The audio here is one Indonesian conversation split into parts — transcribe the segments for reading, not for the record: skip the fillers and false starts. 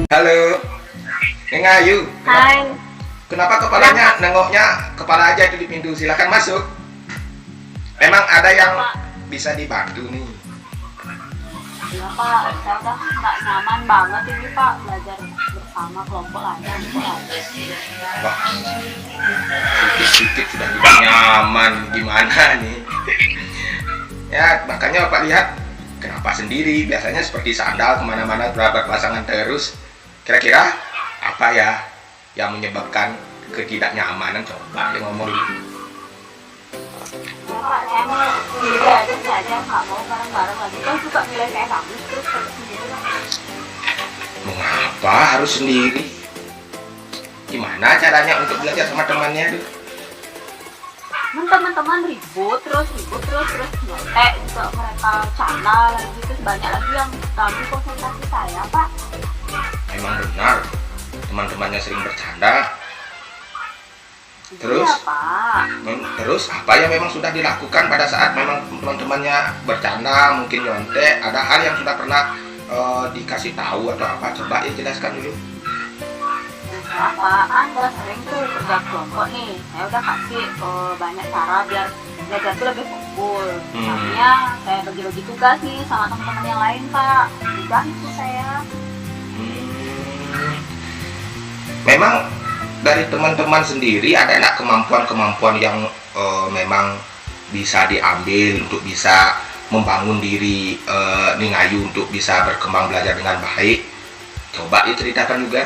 Halo, Neng Ayu. Hai, Kenapa kepalanya nengoknya kepala aja itu di pintu? Silakan masuk. Memang ada yang Pak. bisa dibantu nih. Ya Pak, saya udah nggak nyaman banget ini Pak belajar bersama kelompok aja. Wah, sedikit sudah tidak nyaman. Gimana nih? Ya, makanya Bapak lihat kenapa sendiri. Biasanya seperti sandal kemana-mana berpasangan terus. Kira-kira apa ya yang menyebabkan ketidaknyamanan? Coba dia ngomong dulu. Ya Pak, saya mau sendiri aja saja, nggak mau bareng-bareng lagi. Kan suka nilai saya bagus terus saya sendiri Pak. Mengapa harus sendiri? Gimana caranya untuk belajar sama temannya tuh? Teman-teman ribut terus nyontek juga mereka canda lagi terus banyak lagi yang ganggu konsentrasi saya Pak. Memang benar teman-temannya sering bercanda. Terus? Iya Pak. Terus apa yang memang sudah dilakukan pada saat memang teman-temannya bercanda, mungkin nyontek? Ada hal yang sudah pernah dikasih tahu atau apa? Coba ya jelaskan dulu. Apaan udah sering tuh kerja kelompok nih, saya udah kasih banyak cara biar belajar tuh lebih fokus. Misalnya saya bagi-bagi tugas nih sama teman-teman yang lain Pak, udah itu saya. Memang dari teman-teman sendiri ada nggak kemampuan-kemampuan yang memang bisa diambil untuk bisa membangun diri Ning Ayu untuk bisa berkembang belajar dengan baik? Coba diceritakan juga.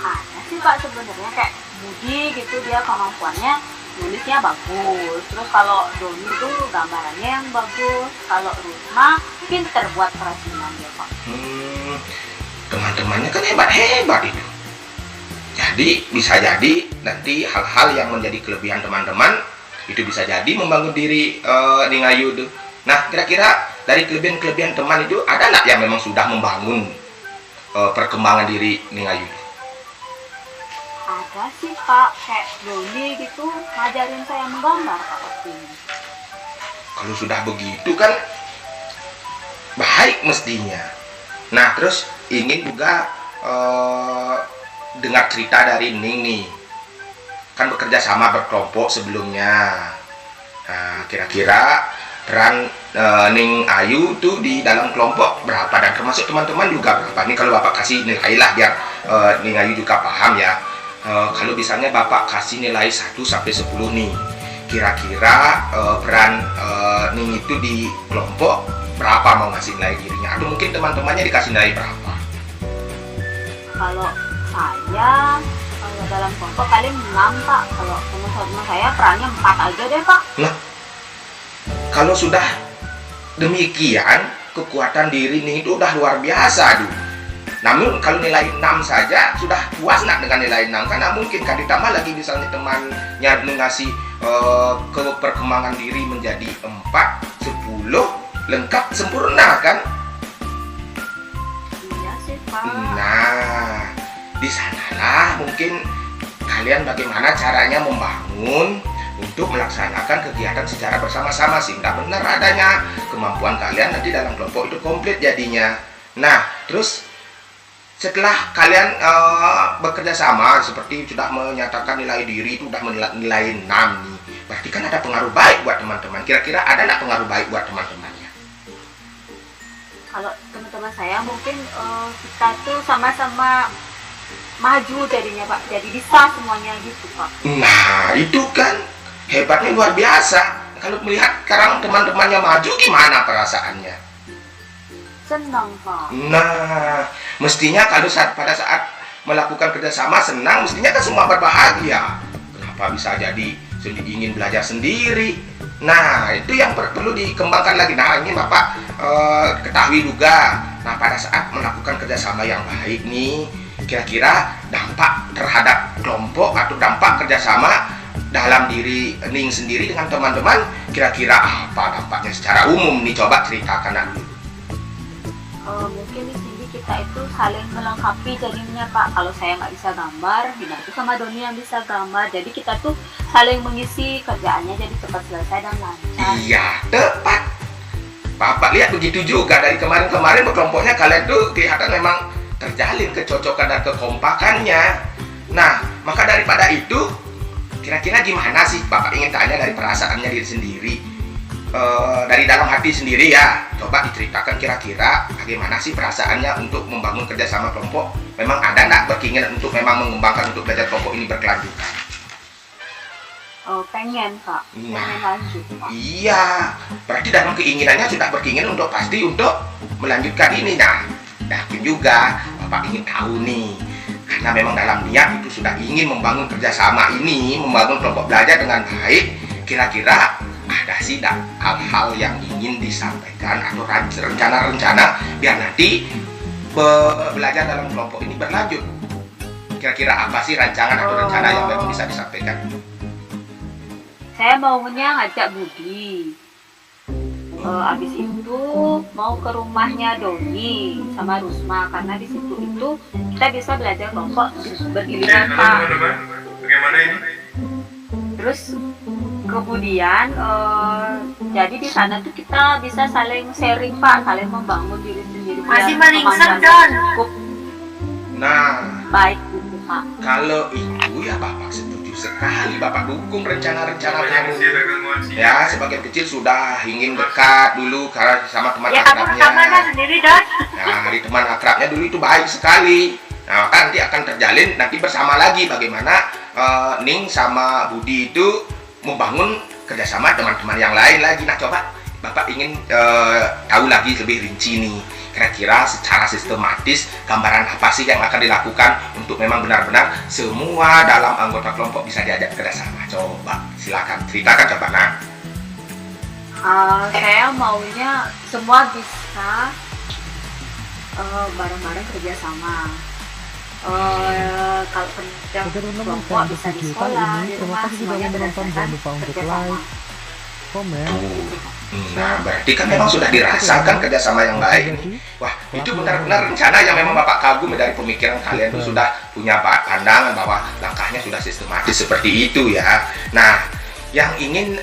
Ada sih Pak sebenarnya kayak Budi gitu, dia kemampuannya nulisnya bagus. Terus kalau Doni itu gambarannya yang bagus. Kalau Rusma pinter buat kerajinan dia Pak. Teman-temannya kan hebat-hebat itu. Jadi bisa jadi nanti hal-hal yang menjadi kelebihan teman-teman itu bisa jadi membangun diri Ning Ayu tuh. Nah, kira-kira dari kelebihan-kelebihan teman itu ada nggak yang memang sudah membangun perkembangan diri Ning Ayu? Ada sih Pak, kayak Doni gitu ngajarin saya menggambar Pak waktu ini. Kalau sudah begitu kan baik mestinya. Nah, terus ingin juga dengar cerita dari Ning nih. Kan bekerja sama berkelompok sebelumnya. Nah, kira-kira peran Ning Ayu tuh di dalam kelompok berapa dan termasuk teman-teman juga berapa? Ini kalau Bapak kasih nilai lah biar Ning Ayu juga paham ya. Kalau misalnya Bapak kasih nilai 1 sampai 10 nih, kira-kira peran Ning itu di kelompok berapa mau ngasih nilai dirinya? Atau mungkin teman-temannya dikasih nilai berapa? Kalau saya dalam kelompok paling 6 Pak. Kalau teman-teman saya perannya 4 aja deh Pak. Nah, kalau sudah demikian, kekuatan diri Ning itu udah luar biasa tuh. Namun kalau nilai 6 saja sudah puas nggak dengan nilai 6? Karena mungkin kan ditambah lagi misalnya temannya ngasih ke perkembangan diri menjadi 4, 10, lengkap sempurna kan? Iya sih Pak. Nah, di sanalah mungkin kalian bagaimana caranya membangun untuk melaksanakan kegiatan secara bersama-sama sehingga benar adanya kemampuan kalian nanti dalam kelompok itu komplit jadinya. Nah, terus setelah kalian bekerja sama seperti sudah menyatakan nilai diri itu sudah nilai 6 nih, berarti kan ada pengaruh baik buat teman-teman. Kira-kira ada nggak pengaruh baik buat teman-temannya? Kalau teman-teman saya mungkin kita tuh sama-sama maju jadinya Pak, jadi bisa semuanya gitu Pak. Nah, itu kan hebatnya luar biasa. Kalau melihat sekarang teman-temannya maju, gimana perasaannya? Senang Pak. Nah, mestinya kalau pada saat melakukan kerjasama senang, mestinya kan semua berbahagia. Kenapa bisa jadi ingin belajar sendiri? Nah, itu yang perlu dikembangkan lagi. Nah, ini Bapak ketahui juga. Nah, pada saat melakukan kerjasama yang baik nih, kira-kira dampak terhadap kelompok atau dampak kerjasama dalam diri Ning sendiri dengan teman-teman, kira-kira apa dampaknya secara umum nih? Coba ceritakan dulu. Mungkin di sini kita itu saling melengkapi jadinya Pak. Kalau saya nggak bisa gambar, dibantu sama Doni yang bisa gambar. Jadi kita tuh saling mengisi kerjaannya jadi cepat selesai dan lancar. Iya, tepat. Bapak lihat begitu juga dari kemarin-kemarin berkelompoknya kalian tuh kelihatan memang terjalin kecocokan dan kekompakannya. Nah, maka daripada itu, kira-kira gimana sih Bapak ingin tanya dari perasaannya diri sendiri, dari dalam hati sendiri ya. Coba diceritakan kira-kira bagaimana sih perasaannya untuk membangun kerjasama kelompok. Memang ada nggak berkeinginan untuk memang mengembangkan untuk belajar kelompok ini berkelanjutan? Pengen Pak, pengen lanjut Pak. Iya, berarti dalam keinginannya sudah berkeinginan untuk pasti untuk melanjutkan ini. Nah, yakin juga Bapak ingin tahu nih, karena memang dalam niat itu sudah ingin membangun kerjasama ini, membangun kelompok belajar dengan baik. Kira-kira ada sih hal-hal yang ingin disampaikan atau rencana-rencana biar nanti belajar dalam kelompok ini berlanjut. Kira-kira apa sih rancangan atau rencana yang memang bisa disampaikan? Saya maunya ngajak Budi. Abis itu mau ke rumahnya Doni sama Rusma, karena di situ itu kita bisa belajar kelompok bergiliran Pak. Bagaimana ini? Terus kemudian jadi di sana tuh kita bisa saling sharing Pak, saling membangun diri sendiri. Masih biar melingsir, kemampuan Don. cukup Nah, baik gitu Pak. kalau itu ya Bapak setuju sekali, Bapak dukung rencana-rencana Banyak kamu. kecil akan muat. Ya, sebagian kecil sudah ingin dekat dulu karena sama teman Ya kamu rekaman akrabnya. sendiri, Don. Nah, dari teman akrabnya dulu itu baik sekali. Nah, maka nanti akan terjalin nanti bersama lagi bagaimana Ning sama Budi itu membangun kerjasama teman-teman yang lain lagi. Nah, coba Bapak ingin tahu lagi lebih rinci nih. Kira-kira secara sistematis gambaran apa sih yang akan dilakukan untuk memang benar-benar semua dalam anggota kelompok bisa diajak kerjasama? Coba silakan ceritakan coba Nak. Saya maunya semua bisa bareng-bareng kerjasama. Kalau kerja Agar Anda kelompok menonton bisa di video kali sekolah, ini, di terima rumah, kasih sudah semuanya menonton. Jangan lupa berdasarkan untuk kerjasama. like, komen, Nah, berarti kan memang sudah dirasakan kerjasama yang baik nih. Wah, itu benar-benar rencana yang memang Bapak kagum dari pemikiran kalian itu sudah punya pandangan bahwa langkahnya sudah sistematis seperti itu ya. Nah, yang ingin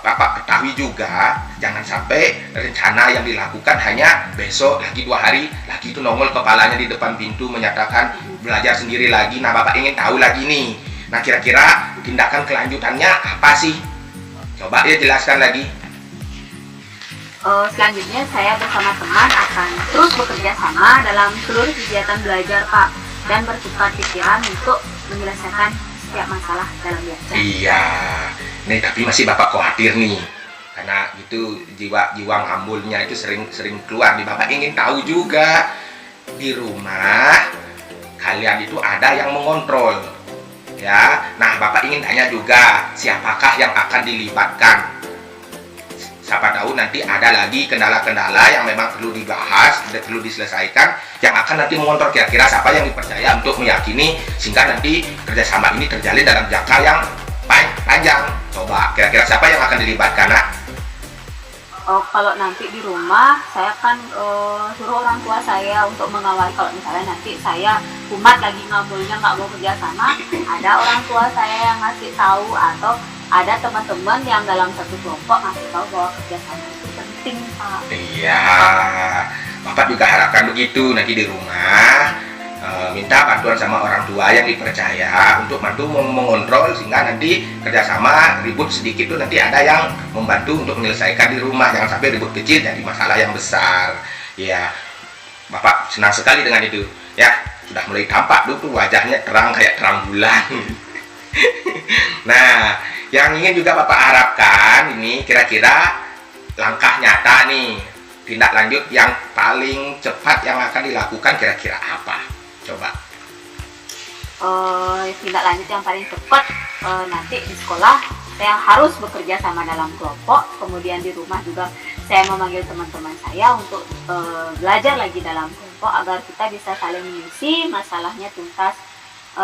Bapak ketahui juga, jangan sampai rencana yang dilakukan hanya besok lagi 2 hari lagi itu nongol kepalanya di depan pintu menyatakan belajar sendiri lagi. Nah, Bapak ingin tahu lagi nih. Nah, kira-kira tindakan kelanjutannya apa sih? Coba ya jelaskan lagi. Selanjutnya saya bersama teman akan terus bekerja sama dalam seluruh kegiatan belajar Pak, dan bertukar pikiran untuk menyelesaikan setiap masalah dalam belajar. Iya, nih tapi masih Bapak khawatir nih, karena itu jiwa ngambulnya itu sering keluar. Di Bapak ingin tahu juga di rumah kalian itu ada yang mengontrol, ya. Nah, Bapak ingin tanya juga siapakah yang akan dilibatkan. Siapa tahu nanti ada lagi kendala-kendala yang memang perlu dibahas, perlu diselesaikan, yang akan nanti mengontrol kira-kira siapa yang dipercaya untuk meyakini sehingga nanti kerjasama ini terjalin dalam jangka yang panjang. Coba kira-kira siapa yang akan dilibatkan, Nak? Kalau nanti di rumah saya akan suruh orang tua saya untuk mengawali. Kalau misalnya nanti saya kumat lagi ngambulnya nggak mau kerja sama, ada orang tua saya yang ngasih tahu, atau ada teman-teman yang dalam satu kelompok ngasih tahu bahwa kerjasama itu penting Pak. Iya, Bapak juga harapkan begitu nanti di rumah. Minta bantuan sama orang tua yang dipercaya untuk bantu mengontrol sehingga nanti kerjasama ribut sedikit itu nanti ada yang membantu untuk menyelesaikan di rumah, jangan sampai ribut kecil jadi masalah yang besar. Ya, Bapak senang sekali dengan itu. Ya, sudah mulai tampak dulu wajahnya terang kayak terang bulan. Nah, yang ingin juga Bapak harapkan ini kira-kira langkah nyata nih, tindak lanjut yang paling cepat yang akan dilakukan kira-kira apa? Coba. Tindak lanjut yang paling cepat nanti di sekolah saya harus bekerja sama dalam kelompok, kemudian di rumah juga saya memanggil teman-teman saya untuk belajar lagi dalam kelompok agar kita bisa saling mengisi masalahnya tuntas,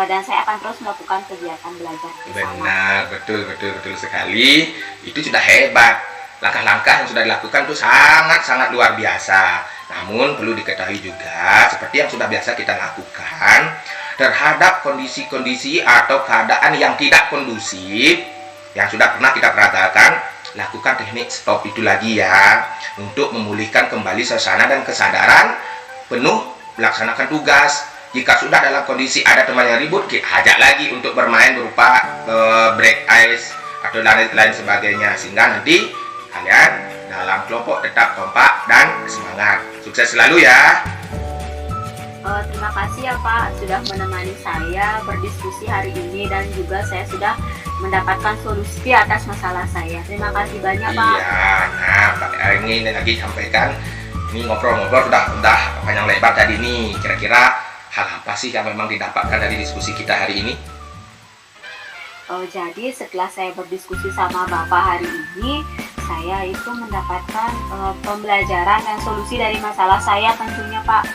dan saya akan terus melakukan kegiatan belajar bersama. Benar, betul sekali. Itu sudah hebat. Langkah-langkah yang sudah dilakukan itu sangat luar biasa. Namun perlu diketahui juga, seperti yang sudah biasa kita lakukan, terhadap kondisi-kondisi atau keadaan yang tidak kondusif, yang sudah pernah kita peragakan, lakukan teknik stop itu lagi ya, untuk memulihkan kembali suasana dan kesadaran penuh melaksanakan tugas. Jika sudah dalam kondisi ada teman yang ribut, kita ajak lagi untuk bermain berupa break ice atau lain sebagainya, sehingga nanti kalian dalam kelompok tetap kompak dan semangat. Sukses selalu ya. Terima kasih ya Pak sudah menemani saya berdiskusi hari ini, dan juga saya sudah mendapatkan solusi atas masalah saya. Terima kasih banyak Pak. Iya, nah Pak ini lagi sampaikan, ini ngobrol-ngobrol sudah panjang lebar tadi nih. Kira-kira hal apa sih yang memang didapatkan dari diskusi kita hari ini? Jadi setelah saya berdiskusi sama Bapak hari ini, saya itu mendapatkan pembelajaran dan solusi dari masalah saya tentunya Pak.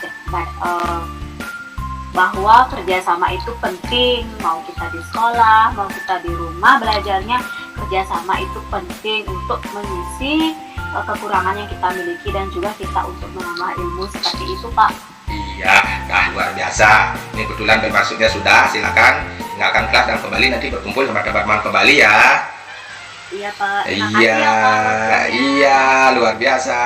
Bahwa kerjasama itu penting, mau kita di sekolah, mau kita di rumah belajarnya, kerjasama itu penting untuk mengisi kekurangan yang kita miliki dan juga kita untuk menambah ilmu seperti itu Pak. Iya, luar biasa. Ini kebetulan bermaksudnya sudah, silakan tinggalkan kelas dan kembali nanti berkumpul sama teman-teman kembali ya. Iya Pak. Terima kasih Iya, ya, Pak. iya, luar biasa.